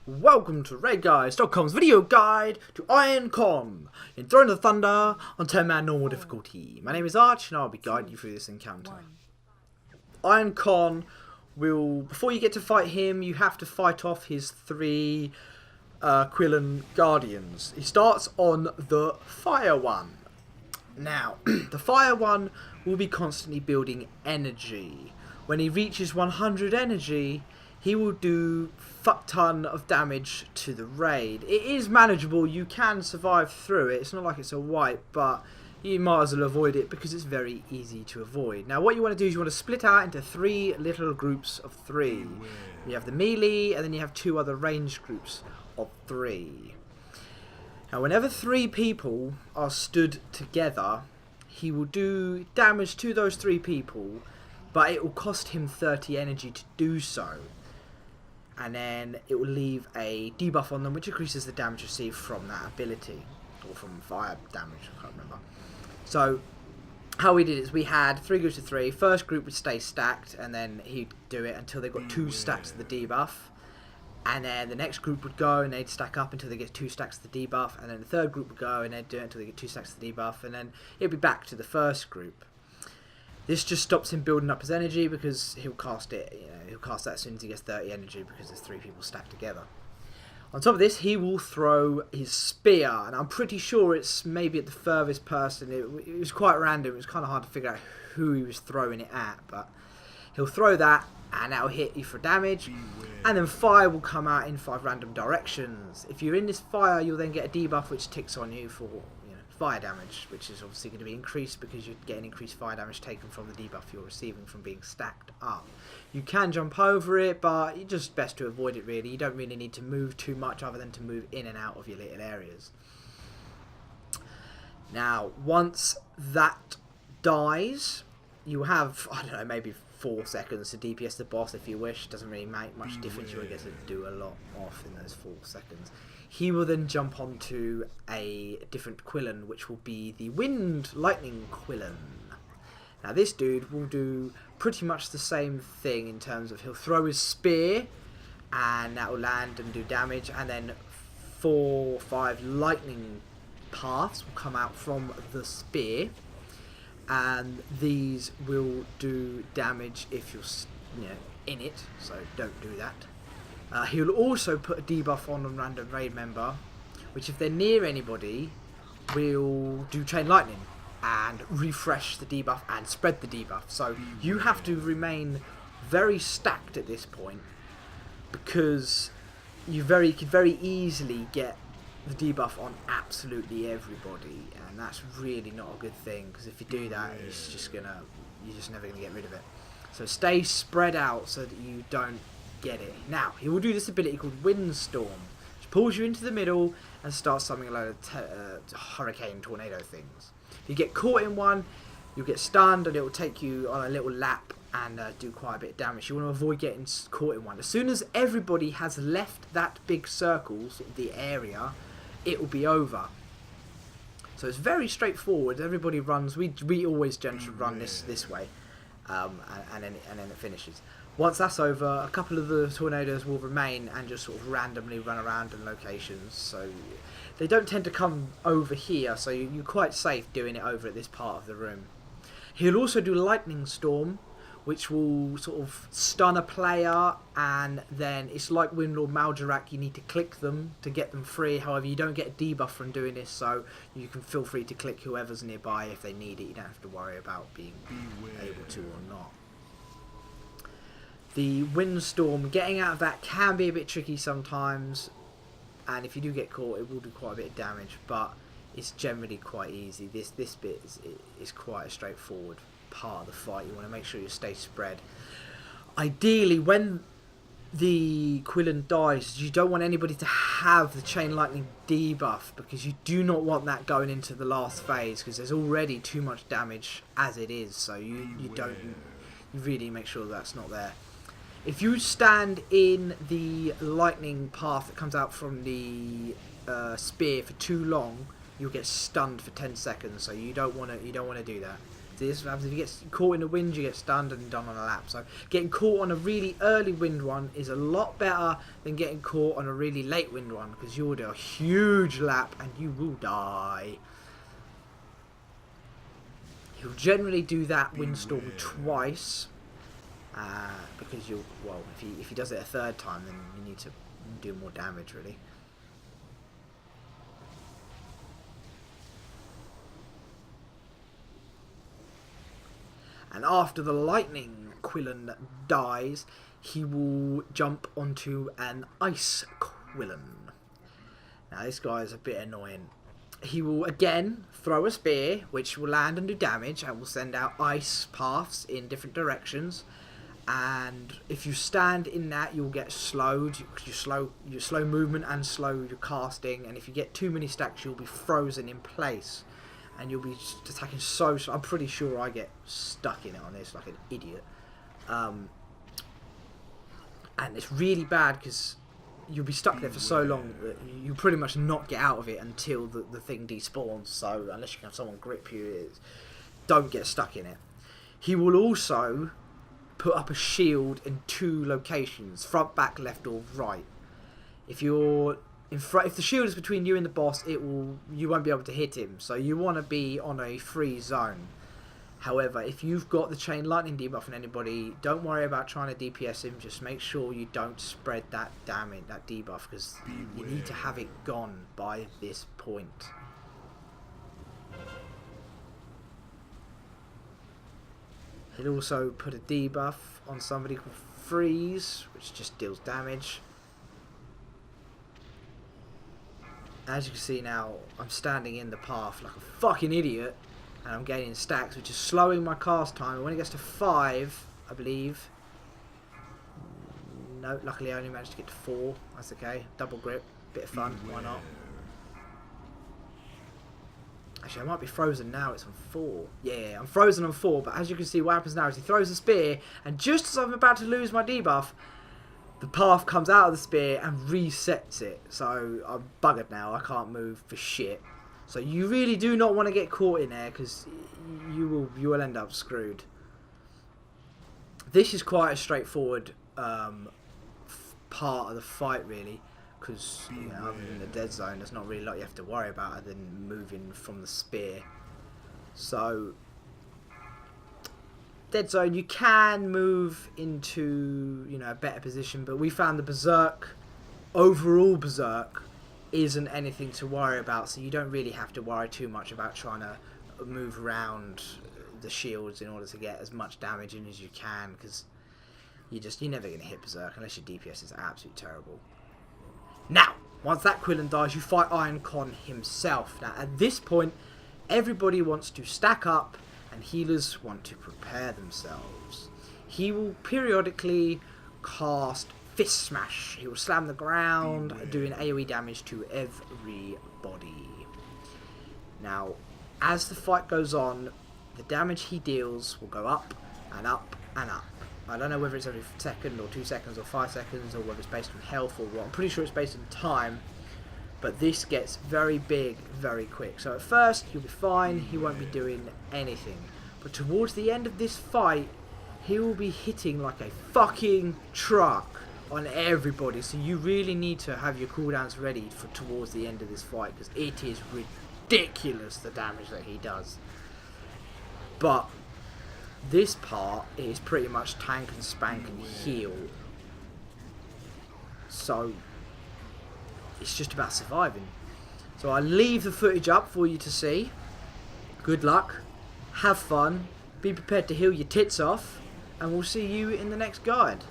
Welcome to RaidGuys.com's video guide to Iron Qon in Throne of Thunder on 10-man normal difficulty. My name is Arch and I'll be guiding you through this encounter. Iron Qon will, before you get to fight him, you have to fight off his three Qon Guardians. He starts on the Fire one. Now, the Fire one will be constantly building energy. When he reaches 100 energy, he will do fuck ton of damage to the raid. It is manageable, you can survive through it. It's not like it's a wipe, but you might as well avoid it because it's very easy to avoid. Now what you want to do is you want to split out into three little groups of three. You have the melee and then you have two other ranged groups of three. Now whenever three people are stood together, he will do damage to those three people, but it will cost him 30 energy to do so. And then it will leave a debuff on them which increases the damage received from that ability, or from fire damage, I can't remember. So how we did it is we had three groups of three. First group would stay stacked and then he'd do it until they got 2 stacks of the debuff, and then the next group would go and they'd stack up until they get 2 stacks of the debuff, and then the third group would go and they'd do it until they get 2 stacks of the debuff, and then it'd be back to the first group. This just stops him building up his energy because he'll cast it, he'll cast that as soon as he gets 30 energy because there's 3 people stacked together. On top of this, he will throw his spear, and I'm pretty sure it's maybe at the furthest person. It was quite random, it was kind of hard to figure out who he was throwing it at, but he'll throw that and that'll hit you for damage, and then fire will come out in 5 random directions. If you're in this fire, you'll then get a debuff which ticks on you for fire damage, which is obviously going to be increased because you're getting increased fire damage taken from the debuff you're receiving from being stacked up. You can jump over it, but it's just best to avoid it really. You don't really need to move too much other than to move in and out of your little areas. Now, once that dies, you have, I don't know, maybe 4 seconds to DPS the boss if you wish. It doesn't really make much difference. You'll get to do a lot off in those 4 seconds. He will then jump onto a different Qon, which will be the Wind Lightning Qon. Now this dude will do pretty much the same thing in terms of he'll throw his spear and that will land and do damage, and then 4 or 5 lightning paths will come out from the spear, and these will do damage if you're in it, so don't do that. He'll also put a debuff on a random raid member, which if they're near anybody, will do Chain Lightning and refresh the debuff and spread the debuff. So you have to remain very stacked at this point because you could very easily get the debuff on absolutely everybody, and that's really not a good thing because if you do that, you're just never gonna get rid of it. So stay spread out so that you don't get it. Now, he will do this ability called Windstorm, which pulls you into the middle and starts summoning a load of hurricane tornado things. If you get caught in one, you'll get stunned and it will take you on a little lap and do quite a bit of damage. You want to avoid getting caught in one. As soon as everybody has left that big circle, sort of the area, it will be over. So it's very straightforward. Everybody runs. We always generally run this way, and then it finishes. Once that's over, a couple of the tornadoes will remain and just sort of randomly run around in locations. So they don't tend to come over here, so you're quite safe doing it over at this part of the room. He'll also do Lightning Storm, which will sort of stun a player, and then it's like Windlord Maljarak, you need to click them to get them free. However, you don't get a debuff from doing this, so you can feel free to click whoever's nearby if they need it. You don't have to worry about being able to or not. The Windstorm, getting out of that can be a bit tricky sometimes, and if you do get caught it will do quite a bit of damage, but it's generally quite easy. This bit is quite a straightforward part of the fight. You want to make sure you stay spread. Ideally, when the Qon dies, you don't want anybody to have the Chain Lightning debuff because you do not want that going into the last phase because there's already too much damage as it is, so you really make sure that's not there. If you stand in the lightning path that comes out from the spear for too long, you'll get stunned for 10 seconds. So you don't want to do that. this happens. If you get caught in the wind, you get stunned and done on a lap. So getting caught on a really early wind one is a lot better than getting caught on a really late wind one, because you'll do a huge lap and you will die. He'll generally do that windstorm twice, because you'll, well, if he does it a third time, then you need to do more damage, really. And after the lightning Qon dies, he will jump onto an Ice Qon. Now this guy is a bit annoying. He will again throw a spear, which will land and do damage, and will send out ice paths in different directions. And if you stand in that, you'll get slowed. You slow your slow movement and slow your casting. And if you get too many stacks, you'll be frozen in place. And you'll be just attacking so slow. I'm pretty sure I get stuck in it on this like an idiot. And it's really bad because you'll be stuck there for so long that you pretty much not get out of it until the thing despawns. So unless you can have someone grip you, don't get stuck in it. He will also put up a shield in 2 locations, front, back, left or right. If you're in front, if the shield is between you and the boss, you won't be able to hit him. So you want to be on a free zone. However, if you've got the chain lightning debuff on anybody, don't worry about trying to DPS him. Just make sure you don't spread that damage, that debuff, because you need to have it gone by this point. He'll also put a debuff on somebody called Freeze, which just deals damage. As you can see now, I'm standing in the path like a fucking idiot, and I'm gaining stacks, which is slowing my cast time. And when it gets to 5, I believe. No, luckily I only managed to get to 4. That's okay. Double grip, bit of fun. Why not? Actually, I might be frozen now. It's on 4. Yeah, I'm frozen on 4. But as you can see, what happens now is he throws a spear, and just as I'm about to lose my debuff, the path comes out of the spear and resets it. So I'm buggered now. I can't move for shit. So you really do not want to get caught in there, because you will end up screwed. This is quite a straightforward part of the fight, really, because other than the dead zone, there's not really a lot you have to worry about other than moving from the spear. So dead zone, you can move into a better position, but we found the berserk, overall berserk, isn't anything to worry about, so you don't really have to worry too much about trying to move around the shields in order to get as much damage in as you can, because you're never going to hit berserk unless your DPS is absolutely terrible. Now, once that Qon dies, you fight Iron Qon himself. Now, at this point, everybody wants to stack up and healers want to prepare themselves. He will periodically cast Fist Smash. He will slam the ground, doing AoE damage to everybody. Now, as the fight goes on, the damage he deals will go up and up and up. I don't know whether it's every second or 2 seconds or 5 seconds, or whether it's based on health or what. I'm pretty sure it's based on time, but this gets very big very quick. So at first you'll be fine, he won't be doing anything, but towards the end of this fight he will be hitting like a fucking truck on everybody. So you really need to have your cooldowns ready for towards the end of this fight, because it is ridiculous the damage that he does. But this part is pretty much tank and spank and heal, so it's just about surviving. So I leave the footage up for you to see. Good luck, have fun, be prepared to heal your tits off, and we'll see you in the next guide.